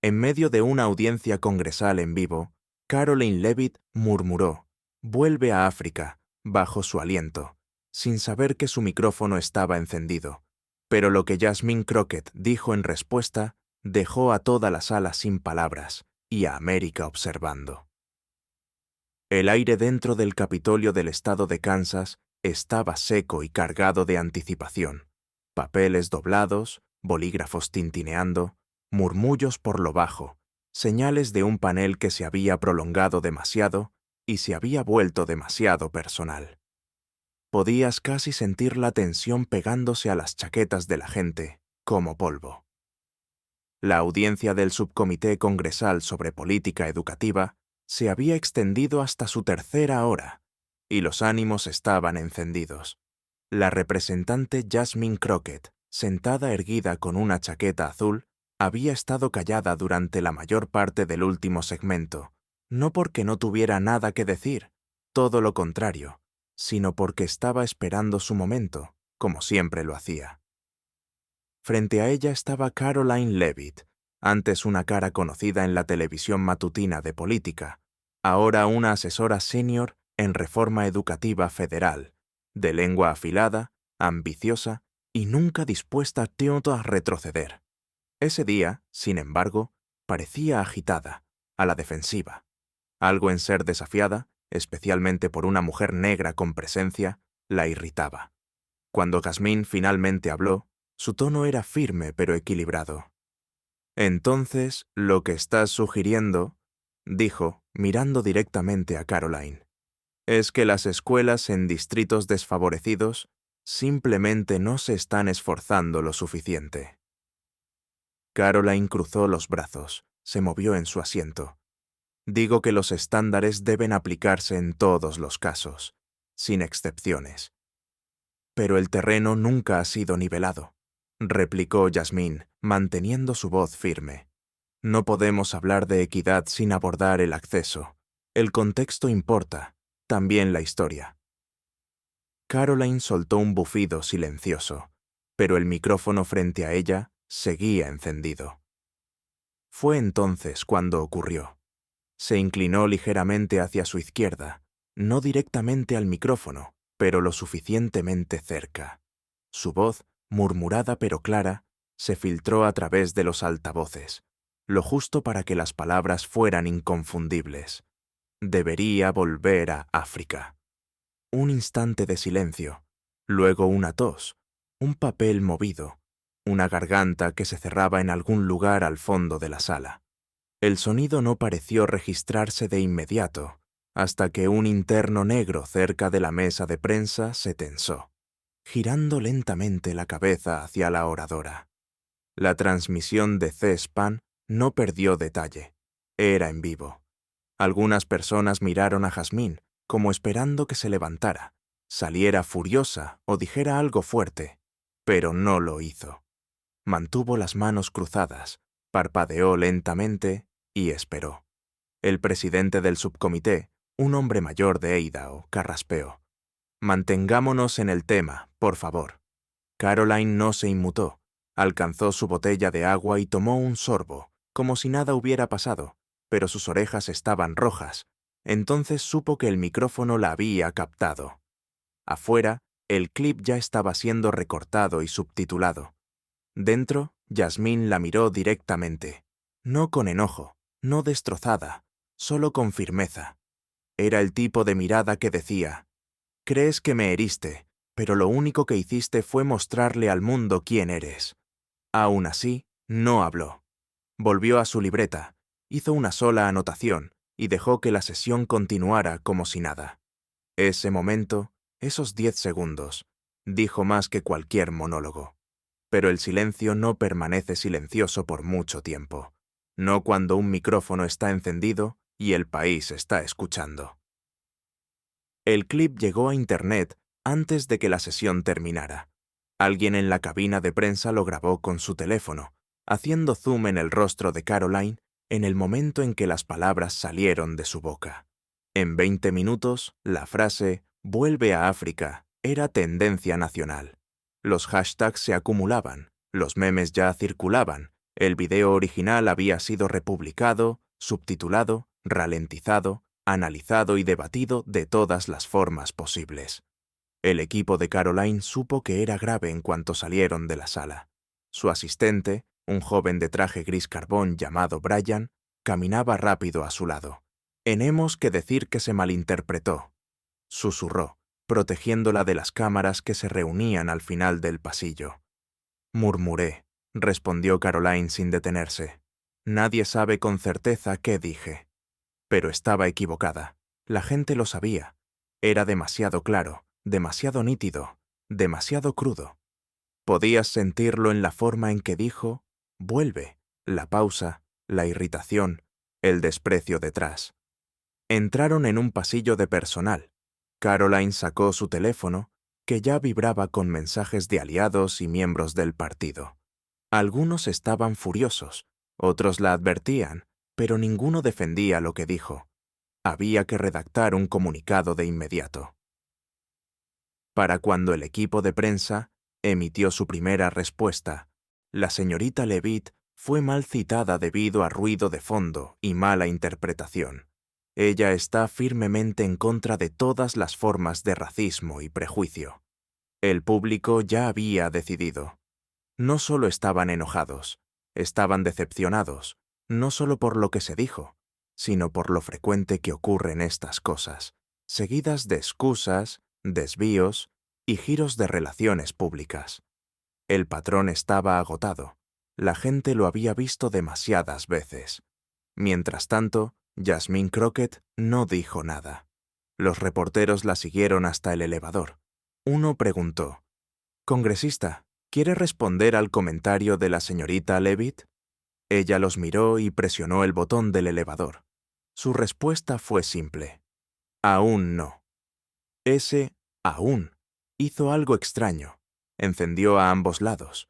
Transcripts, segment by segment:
En medio de una audiencia congresal en vivo, Caroline Leavitt murmuró, «Vuelve a África», bajo su aliento, sin saber que su micrófono estaba encendido. Pero lo que Jasmine Crockett dijo en respuesta dejó a toda la sala sin palabras y a América observando. El aire dentro del Capitolio del estado de Kansas estaba seco y cargado de anticipación. Papeles doblados, bolígrafos tintineando, murmullos por lo bajo, señales de un panel que se había prolongado demasiado y se había vuelto demasiado personal. Podías casi sentir la tensión pegándose a las chaquetas de la gente, como polvo. La audiencia del Subcomité Congresal sobre Política Educativa se había extendido hasta su tercera hora, y los ánimos estaban encendidos. La representante Jasmine Crockett, sentada erguida con una chaqueta azul, había estado callada durante la mayor parte del último segmento, no porque no tuviera nada que decir, todo lo contrario, sino porque estaba esperando su momento, como siempre lo hacía. Frente a ella estaba Caroline Leavitt, antes una cara conocida en la televisión matutina de política, ahora una asesora senior en Reforma Educativa Federal, de lengua afilada, ambiciosa y nunca dispuesta a retroceder. Ese día, sin embargo, parecía agitada, a la defensiva. Algo en ser desafiada, especialmente por una mujer negra con presencia, la irritaba. Cuando Jasmine finalmente habló, su tono era firme pero equilibrado. «Entonces, lo que estás sugiriendo», dijo, mirando directamente a Caroline, «es que las escuelas en distritos desfavorecidos simplemente no se están esforzando lo suficiente». Caroline cruzó los brazos, se movió en su asiento. «Digo que los estándares deben aplicarse en todos los casos, sin excepciones». «Pero el terreno nunca ha sido nivelado», replicó Jasmine, manteniendo su voz firme. «No podemos hablar de equidad sin abordar el acceso. El contexto importa, también la historia». Caroline soltó un bufido silencioso, pero el micrófono frente a ella seguía encendido. Fue entonces cuando ocurrió. Se inclinó ligeramente hacia su izquierda, no directamente al micrófono, pero lo suficientemente cerca. Su voz, murmurada pero clara, se filtró a través de los altavoces, lo justo para que las palabras fueran inconfundibles. Debería volver a África. Un instante de silencio, luego una tos, un papel movido, una garganta que se cerraba en algún lugar al fondo de la sala. El sonido no pareció registrarse de inmediato, hasta que un interno negro cerca de la mesa de prensa se tensó, girando lentamente la cabeza hacia la oradora. La transmisión de C-SPAN no perdió detalle. Era en vivo. Algunas personas miraron a Jasmine, como esperando que se levantara, saliera furiosa o dijera algo fuerte, pero no lo hizo. Mantuvo las manos cruzadas, parpadeó lentamente y esperó. El presidente del subcomité, un hombre mayor de Idaho, carraspeó. «Mantengámonos en el tema, por favor». Caroline no se inmutó, alcanzó su botella de agua y tomó un sorbo, como si nada hubiera pasado, pero sus orejas estaban rojas. Entonces supo que el micrófono la había captado. Afuera, el clip ya estaba siendo recortado y subtitulado. Dentro, Jasmine la miró directamente, no con enojo, no destrozada, solo con firmeza. Era el tipo de mirada que decía, «Crees que me heriste, pero lo único que hiciste fue mostrarle al mundo quién eres». Aún así, no habló. Volvió a su libreta, hizo una sola anotación y dejó que la sesión continuara como si nada. Ese momento, esos 10 segundos, dijo más que cualquier monólogo. Pero el silencio no permanece silencioso por mucho tiempo, no cuando un micrófono está encendido y el país está escuchando. El clip llegó a Internet antes de que la sesión terminara. Alguien en la cabina de prensa lo grabó con su teléfono, haciendo zoom en el rostro de Caroline en el momento en que las palabras salieron de su boca. En 20 minutos, la frase «Vuelve a África» era tendencia nacional. Los hashtags se acumulaban, los memes ya circulaban, El video original había sido republicado, subtitulado, ralentizado, analizado y debatido de todas las formas posibles. El equipo de Caroline supo que era grave en cuanto salieron de la sala. Su asistente, un joven de traje gris carbón llamado Brian, caminaba rápido a su lado. «Tenemos que decir que se malinterpretó», susurró, protegiéndola de las cámaras que se reunían al final del pasillo. «Murmuré», respondió Caroline sin detenerse. «Nadie sabe con certeza qué dije». Pero estaba equivocada. La gente lo sabía. Era demasiado claro, demasiado nítido, demasiado crudo. Podías sentirlo en la forma en que dijo «vuelve», la pausa, la irritación, el desprecio detrás. Entraron en un pasillo de personal. Caroline sacó su teléfono, que ya vibraba con mensajes de aliados y miembros del partido. Algunos estaban furiosos, otros la advertían, pero ninguno defendía lo que dijo. Había que redactar un comunicado de inmediato. Para cuando el equipo de prensa emitió su primera respuesta, la señorita Levitt fue mal citada debido a ruido de fondo y mala interpretación. Ella está firmemente en contra de todas las formas de racismo y prejuicio. El público ya había decidido. No solo estaban enojados, estaban decepcionados, no solo por lo que se dijo, sino por lo frecuente que ocurren estas cosas, seguidas de excusas, desvíos y giros de relaciones públicas. El patrón estaba agotado. La gente lo había visto demasiadas veces. Mientras tanto, Jasmine Crockett no dijo nada. Los reporteros la siguieron hasta el elevador. Uno preguntó: «Congresista, ¿quiere responder al comentario de la señorita Levitt?» Ella los miró y presionó el botón del elevador. Su respuesta fue simple: «Aún no». Ese «aún» hizo algo extraño. Encendió a ambos lados.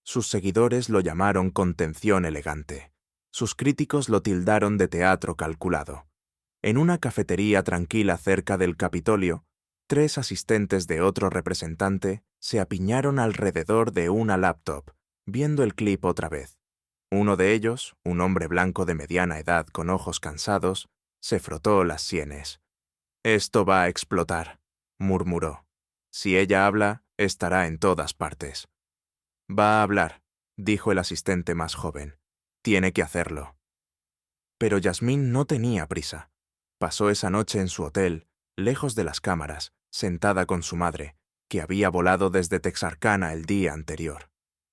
Sus seguidores lo llamaron contención elegante. Sus críticos lo tildaron de teatro calculado. En una cafetería tranquila cerca del Capitolio, 3 asistentes de otro representante se apiñaron alrededor de una laptop, viendo el clip otra vez. Uno de ellos, un hombre blanco de mediana edad con ojos cansados, se frotó las sienes. «Esto va a explotar», murmuró. «Si ella habla, estará en todas partes». «Va a hablar», dijo el asistente más joven. «Tiene que hacerlo». Pero Jasmine no tenía prisa. Pasó esa noche en su hotel, lejos de las cámaras, sentada con su madre, que había volado desde Texarkana el día anterior.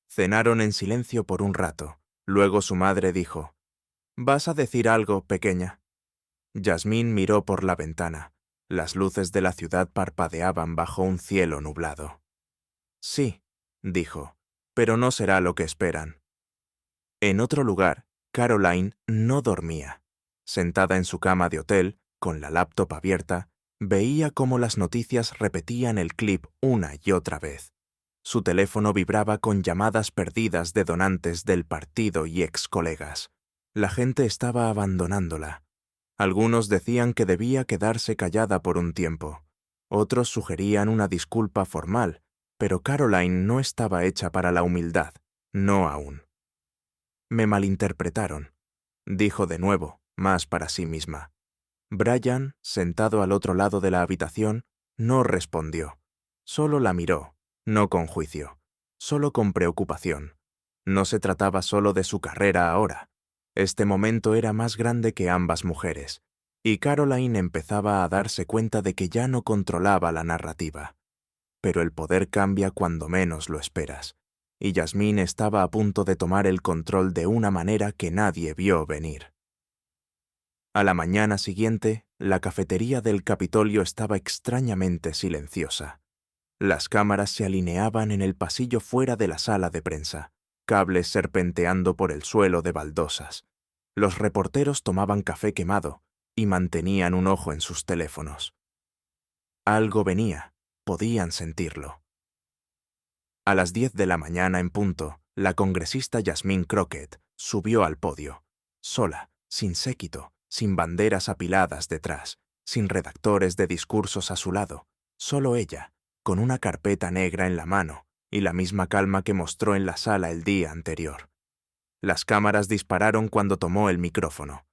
Cenaron en silencio por un rato. Luego su madre dijo: «¿Vas a decir algo, pequeña?» Jasmine miró por la ventana. Las luces de la ciudad parpadeaban bajo un cielo nublado. «Sí», dijo, «pero no será lo que esperan». En otro lugar, Caroline no dormía. Sentada en su cama de hotel, con la laptop abierta, veía cómo las noticias repetían el clip una y otra vez. Su teléfono vibraba con llamadas perdidas de donantes del partido y ex-colegas. La gente estaba abandonándola. Algunos decían que debía quedarse callada por un tiempo. Otros sugerían una disculpa formal, pero Caroline no estaba hecha para la humildad, no aún. «Me malinterpretaron», dijo de nuevo, más para sí misma. Brian, sentado al otro lado de la habitación, no respondió. Solo la miró, no con juicio, solo con preocupación. No se trataba solo de su carrera ahora. Este momento era más grande que ambas mujeres, y Caroline empezaba a darse cuenta de que ya no controlaba la narrativa. Pero el poder cambia cuando menos lo esperas, y Jasmine estaba a punto de tomar el control de una manera que nadie vio venir. A la mañana siguiente, la cafetería del Capitolio estaba extrañamente silenciosa. Las cámaras se alineaban en el pasillo fuera de la sala de prensa, cables serpenteando por el suelo de baldosas. Los reporteros tomaban café quemado y mantenían un ojo en sus teléfonos. Algo venía, podían sentirlo. A las 10 de la mañana en punto, la congresista Jasmine Crockett subió al podio, sola, sin séquito, sin banderas apiladas detrás, sin redactores de discursos a su lado, solo ella, con una carpeta negra en la mano y la misma calma que mostró en la sala el día anterior. Las cámaras dispararon cuando tomó el micrófono.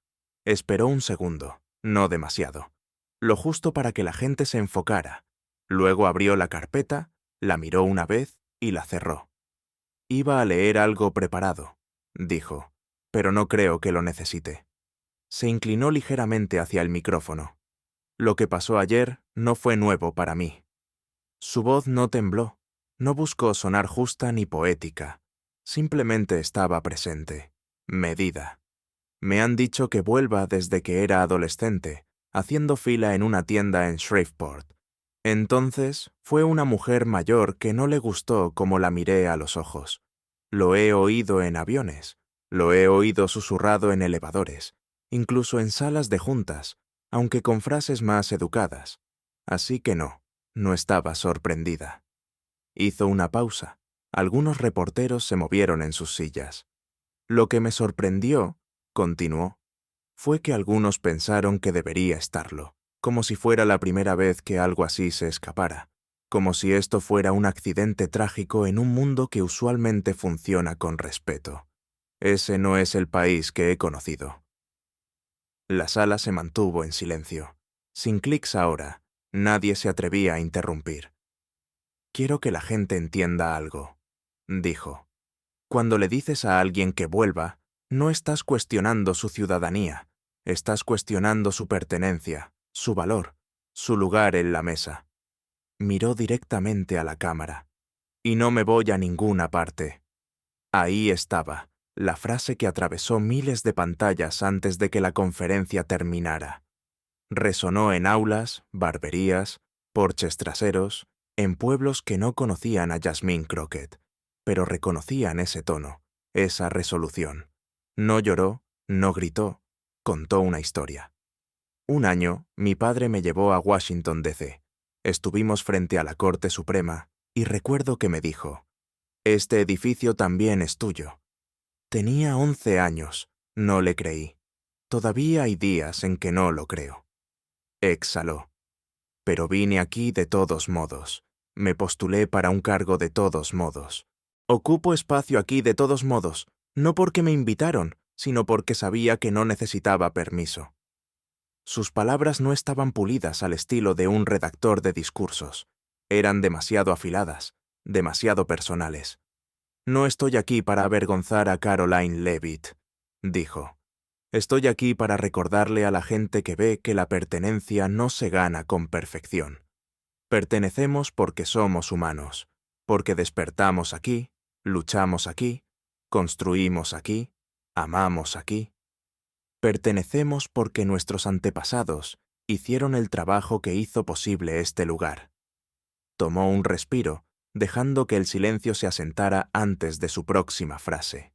Esperó un segundo, no demasiado, lo justo para que la gente se enfocara. Luego abrió la carpeta, la miró una vez y la cerró. Iba a leer algo preparado, dijo, pero no creo que lo necesite. Se inclinó ligeramente hacia el micrófono. Lo que pasó ayer no fue nuevo para mí. Su voz no tembló, no buscó sonar justa ni poética. Simplemente estaba presente, medida. Me han dicho que vuelva desde que era adolescente, haciendo fila en una tienda en Shreveport. Entonces fue una mujer mayor que no le gustó cómo la miré a los ojos. Lo he oído en aviones, lo he oído susurrado en elevadores, incluso en salas de juntas, aunque con frases más educadas. Así que no estaba sorprendida. Hizo una pausa. Algunos reporteros se movieron en sus sillas. Lo que me sorprendió, continuó, fue que algunos pensaron que debería estarlo, como si fuera la primera vez que algo así se escapara, como si esto fuera un accidente trágico en un mundo que usualmente funciona con respeto. Ese no es el país que he conocido. La sala se mantuvo en silencio. Sin clics ahora, nadie se atrevía a interrumpir. Quiero que la gente entienda algo, dijo. Cuando le dices a alguien que vuelva, no estás cuestionando su ciudadanía, estás cuestionando su pertenencia, su valor, su lugar en la mesa. Miró directamente a la cámara. Y no me voy a ninguna parte. Ahí estaba, la frase que atravesó miles de pantallas antes de que la conferencia terminara. Resonó en aulas, barberías, porches traseros, en pueblos que no conocían a Yasmín Crockett, pero reconocían ese tono, esa resolución. No lloró, no gritó, contó una historia. Un año, mi padre me llevó a Washington, D.C. Estuvimos frente a la Corte Suprema y recuerdo que me dijo, «Este edificio también es tuyo». Tenía 11 años, no le creí. Todavía hay días en que no lo creo. Exhaló. Pero vine aquí de todos modos. Me postulé para un cargo de todos modos. Ocupo espacio aquí de todos modos, no porque me invitaron, sino porque sabía que no necesitaba permiso. Sus palabras no estaban pulidas al estilo de un redactor de discursos. Eran demasiado afiladas, demasiado personales. No estoy aquí para avergonzar a Caroline Leavitt, dijo. Estoy aquí para recordarle a la gente que ve que la pertenencia no se gana con perfección. Pertenecemos porque somos humanos, porque despertamos aquí, luchamos aquí, construimos aquí, amamos aquí. Pertenecemos porque nuestros antepasados hicieron el trabajo que hizo posible este lugar. Tomó un respiro, dejando que el silencio se asentara antes de su próxima frase.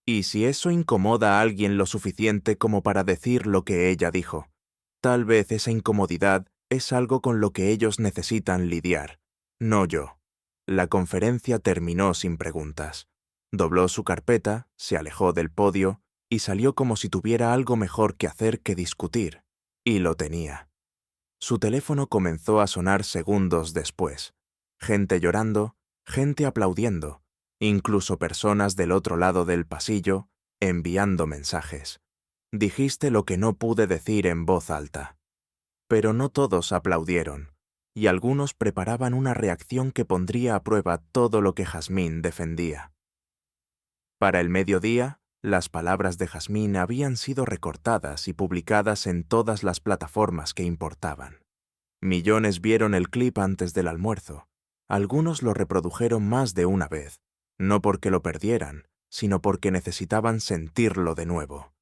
Y si eso incomoda a alguien lo suficiente como para decir lo que ella dijo, tal vez esa incomodidad es algo con lo que ellos necesitan lidiar, no yo. La conferencia terminó sin preguntas. Dobló su carpeta, se alejó del podio y salió como si tuviera algo mejor que hacer que discutir. Y lo tenía. Su teléfono comenzó a sonar segundos después. Gente llorando, gente aplaudiendo, incluso personas del otro lado del pasillo enviando mensajes. Dijiste lo que no pude decir en voz alta. Pero no todos aplaudieron, y algunos preparaban una reacción que pondría a prueba todo lo que Jazmín defendía. Para el mediodía, las palabras de Jazmín habían sido recortadas y publicadas en todas las plataformas que importaban. Millones vieron el clip antes del almuerzo. Algunos lo reprodujeron más de una vez, no porque lo perdieran, sino porque necesitaban sentirlo de nuevo.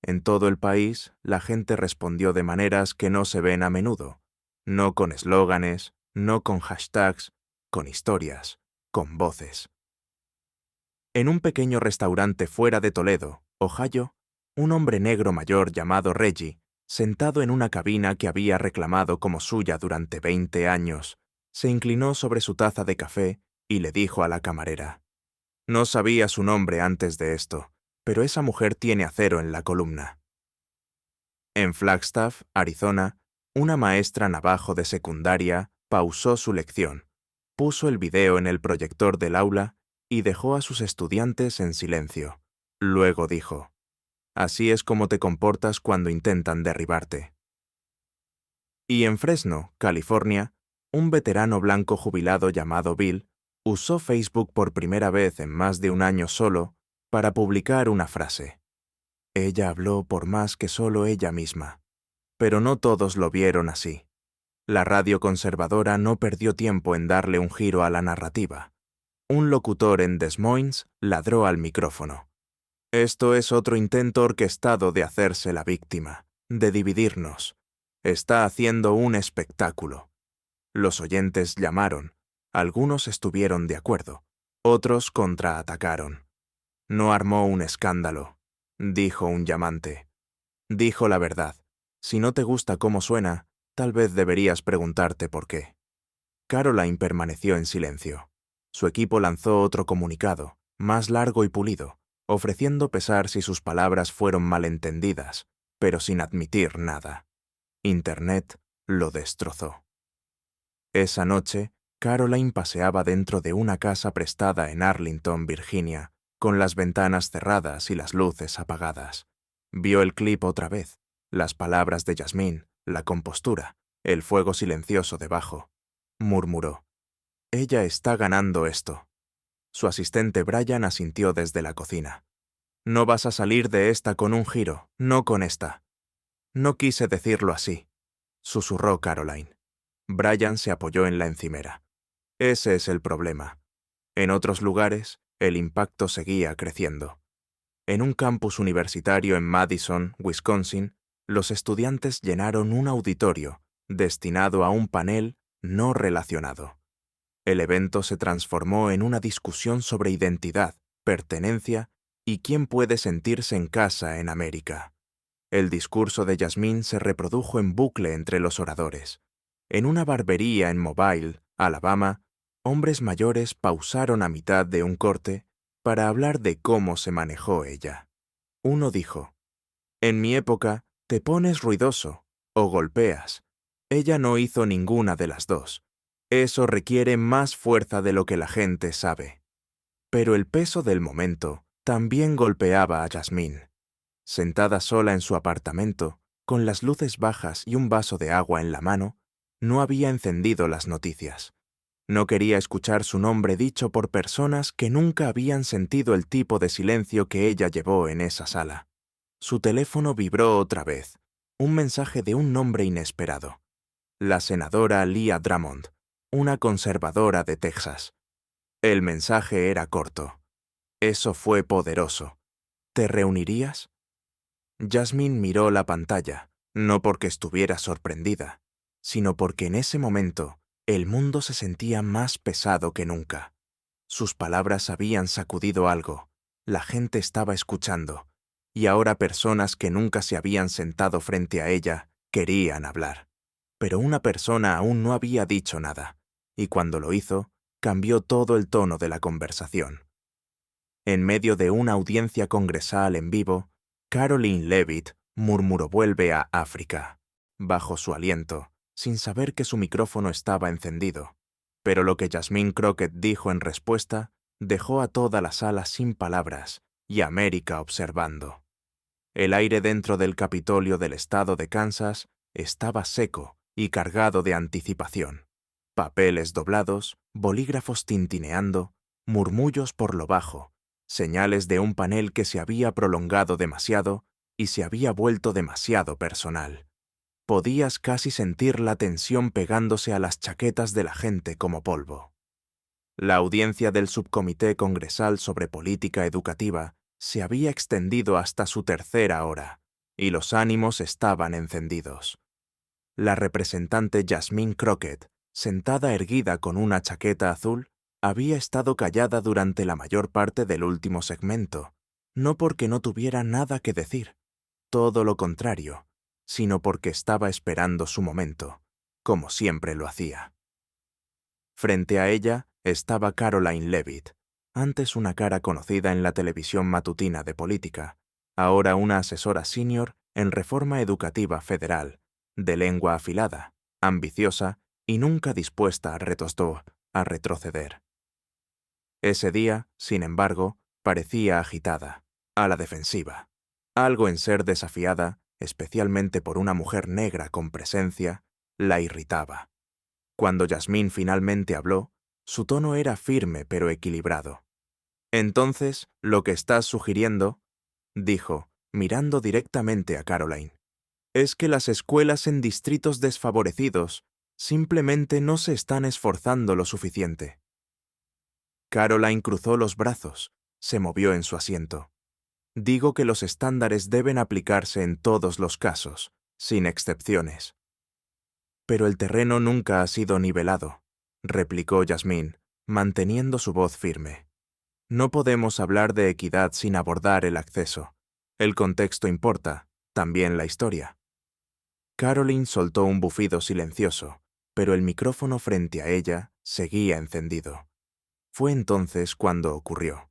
En todo el país, la gente respondió de maneras que no se ven a menudo, no con eslóganes, no con hashtags, con historias, con voces. En un pequeño restaurante fuera de Toledo, Ohio, un hombre negro mayor llamado Reggie, sentado en una cabina que había reclamado como suya durante 20 años, se inclinó sobre su taza de café y le dijo a la camarera, «No sabía su nombre antes de esto, pero esa mujer tiene acero en la columna». En Flagstaff, Arizona, una maestra navajo de secundaria pausó su lección, puso el video en el proyector del aula y dejó a sus estudiantes en silencio, Luego dijo: «Así es como te comportas cuando intentan derribarte». Y en Fresno, California, un veterano blanco jubilado llamado Bill usó Facebook por primera vez en más de un año solo para publicar una frase. Ella habló por más que solo ella misma. Pero no todos lo vieron así. La radio conservadora no perdió tiempo en darle un giro a la narrativa. Un locutor en Des Moines ladró al micrófono. Esto es otro intento orquestado de hacerse la víctima, de dividirnos. Está haciendo un espectáculo. Los oyentes llamaron. Algunos estuvieron de acuerdo. Otros contraatacaron. No armó un escándalo, dijo un llamante. Dijo la verdad. Si no te gusta cómo suena, tal vez deberías preguntarte por qué. Caroline permaneció en silencio. Su equipo lanzó otro comunicado, más largo y pulido, ofreciendo pesar si sus palabras fueron malentendidas, pero sin admitir nada. Internet lo destrozó. Esa noche, Caroline paseaba dentro de una casa prestada en Arlington, Virginia, con las ventanas cerradas y las luces apagadas. Vio el clip otra vez, las palabras de Yasmín, la compostura, el fuego silencioso debajo. Murmuró: «Ella está ganando esto». Su asistente Brian asintió desde la cocina. «No vas a salir de esta con un giro, no con esta». «No quise decirlo así», susurró Caroline. Brian se apoyó en la encimera. Ese es el problema. En otros lugares, el impacto seguía creciendo. En un campus universitario en Madison, Wisconsin, los estudiantes llenaron un auditorio destinado a un panel no relacionado. El evento se transformó en una discusión sobre identidad, pertenencia y quién puede sentirse en casa en América. El discurso de Yasmín se reprodujo en bucle entre los oradores. En una barbería en Mobile, Alabama, hombres mayores pausaron a mitad de un corte para hablar de cómo se manejó ella. Uno dijo: «En mi época, te pones ruidoso o golpeas». Ella no hizo ninguna de las dos. Eso requiere más fuerza de lo que la gente sabe. Pero el peso del momento también golpeaba a Yasmín. Sentada sola en su apartamento, con las luces bajas y un vaso de agua en la mano, no había encendido las noticias. No quería escuchar su nombre dicho por personas que nunca habían sentido el tipo de silencio que ella llevó en esa sala. Su teléfono vibró otra vez. Un mensaje de un nombre inesperado. La senadora Leah Drummond, una conservadora de Texas. El mensaje era corto. Eso fue poderoso. ¿Te reunirías? Yasmín miró la pantalla, no porque estuviera sorprendida, sino porque en ese momento el mundo se sentía más pesado que nunca. Sus palabras habían sacudido algo, la gente estaba escuchando, y ahora personas que nunca se habían sentado frente a ella querían hablar. Pero una persona aún no había dicho nada, y cuando lo hizo, cambió todo el tono de la conversación. En medio de una audiencia congresal en vivo, Caroline Leavitt murmuró: «Vuelve a África», bajo su aliento, sin saber que su micrófono estaba encendido. Pero lo que Yasmín Crockett dijo en respuesta dejó a toda la sala sin palabras y a América observando. El aire dentro del Capitolio del estado de Kansas estaba seco y cargado de anticipación. Papeles doblados, bolígrafos tintineando, murmullos por lo bajo, señales de un panel que se había prolongado demasiado y se había vuelto demasiado personal. Podías casi sentir la tensión pegándose a las chaquetas de la gente como polvo. La audiencia del Subcomité Congresal sobre Política Educativa se había extendido hasta su tercera hora, y los ánimos estaban encendidos. La representante Yasmín Crockett, sentada erguida con una chaqueta azul, había estado callada durante la mayor parte del último segmento, no porque no tuviera nada que decir, todo lo contrario, sino porque estaba esperando su momento, como siempre lo hacía. Frente a ella estaba Caroline Leavitt, antes una cara conocida en la televisión matutina de política, ahora una asesora senior en Reforma Educativa Federal, de lengua afilada, ambiciosa y nunca dispuesta a retroceder. Ese día, sin embargo, parecía agitada. a la defensiva. Algo en ser desafiada, especialmente por una mujer negra con presencia, la irritaba. Cuando Yasmín finalmente habló, su tono era firme pero equilibrado. «Entonces, lo que estás sugiriendo», dijo, mirando directamente a Caroline, «es que las escuelas en distritos desfavorecidos simplemente no se están esforzando lo suficiente». Caroline cruzó los brazos, se movió en su asiento. «Digo que los estándares deben aplicarse en todos los casos, sin excepciones». «Pero el terreno nunca ha sido nivelado», replicó Yasmín, manteniendo su voz firme. «No podemos hablar de equidad sin abordar el acceso. El contexto importa, también la historia». Caroline soltó un bufido silencioso, pero el micrófono frente a ella seguía encendido. Fue entonces cuando ocurrió.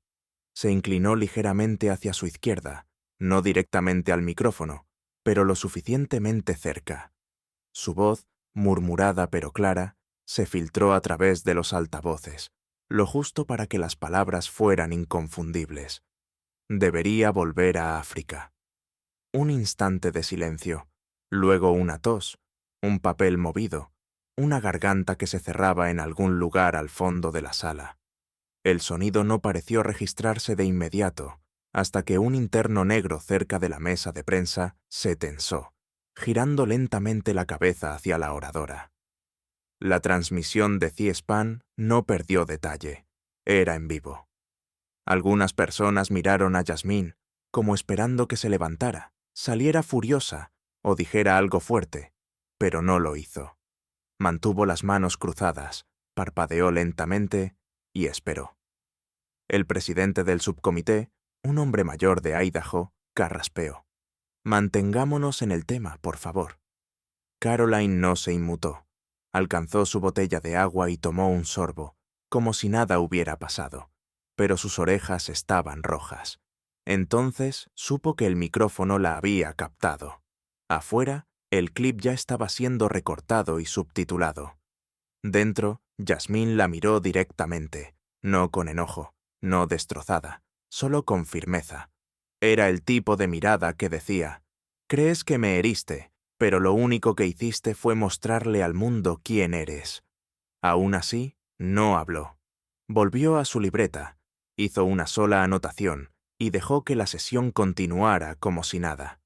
Se inclinó ligeramente hacia su izquierda, no directamente al micrófono, pero lo suficientemente cerca. Su voz, murmurada pero clara, se filtró a través de los altavoces, lo justo para que las palabras fueran inconfundibles. Debería volver a África. Un instante de silencio, luego una tos, un papel movido, una garganta que se cerraba en algún lugar al fondo de la sala. El sonido no pareció registrarse de inmediato, hasta que un interno negro cerca de la mesa de prensa se tensó, girando lentamente la cabeza hacia la oradora. La transmisión de C-SPAN no perdió detalle. Era en vivo. Algunas personas miraron a Yasmín, como esperando que se levantara, saliera furiosa o dijera algo fuerte, pero no lo hizo. Mantuvo las manos cruzadas, parpadeó lentamente y esperó. El presidente del subcomité, un hombre mayor de Idaho, carraspeó. «Mantengámonos en el tema, por favor». Caroline no se inmutó. Alcanzó su botella de agua y tomó un sorbo, como si nada hubiera pasado, pero sus orejas estaban rojas. Entonces supo que el micrófono la había captado. Afuera, el clip ya estaba siendo recortado y subtitulado. Dentro, Yasmín la miró directamente, no con enojo, no destrozada, solo con firmeza. Era el tipo de mirada que decía: «Crees que me heriste, pero lo único que hiciste fue mostrarle al mundo quién eres». Aún así, no habló. Volvió a su libreta, hizo una sola anotación y dejó que la sesión continuara como si nada.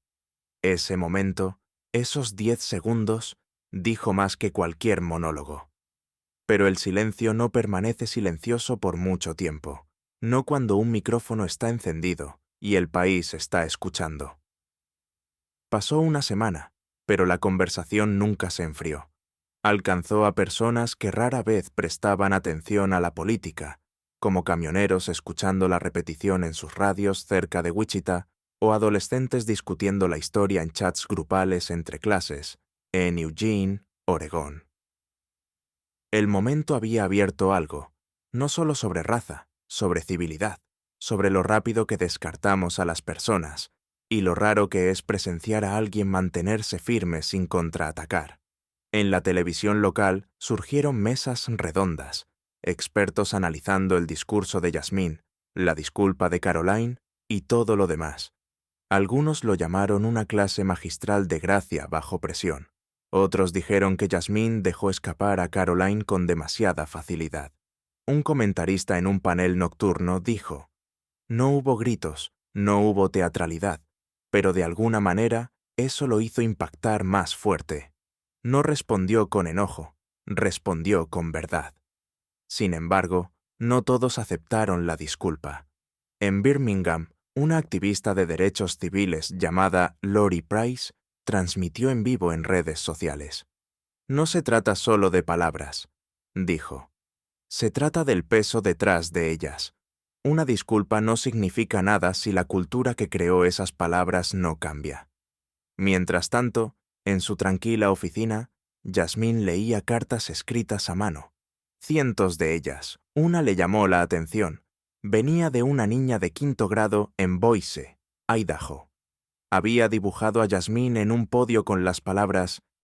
Ese momento, esos 10 segundos, dijo más que cualquier monólogo. Pero el silencio no permanece silencioso por mucho tiempo, no cuando un micrófono está encendido y el país está escuchando. Pasó una semana, pero la conversación nunca se enfrió. Alcanzó a personas que rara vez prestaban atención a la política, como camioneros escuchando la repetición en sus radios cerca de Wichita o adolescentes discutiendo la historia en chats grupales entre clases, en Eugene, Oregón. El momento había abierto algo, no solo sobre raza, sobre civilidad, sobre lo rápido que descartamos a las personas y lo raro que es presenciar a alguien mantenerse firme sin contraatacar. En la televisión local surgieron mesas redondas, expertos analizando el discurso de Yasmín, la disculpa de Caroline y todo lo demás. Algunos lo llamaron una clase magistral de gracia bajo presión. Otros dijeron que Yasmín dejó escapar a Caroline con demasiada facilidad. Un comentarista en un panel nocturno dijo: «No hubo gritos, no hubo teatralidad, pero de alguna manera eso lo hizo impactar más fuerte». No respondió con enojo, respondió con verdad. Sin embargo, no todos aceptaron la disculpa. En Birmingham, una activista de derechos civiles llamada Lori Price transmitió en vivo en redes sociales. «No se trata solo de palabras», dijo. «Se trata del peso detrás de ellas. Una disculpa no significa nada si la cultura que creó esas palabras no cambia». Mientras tanto, en su tranquila oficina, Yasmín leía cartas escritas a mano. Cientos de ellas. Una le llamó la atención. Venía de una niña de 5º grado en Boise, Idaho. Había dibujado a Yasmín en un podio con las palabras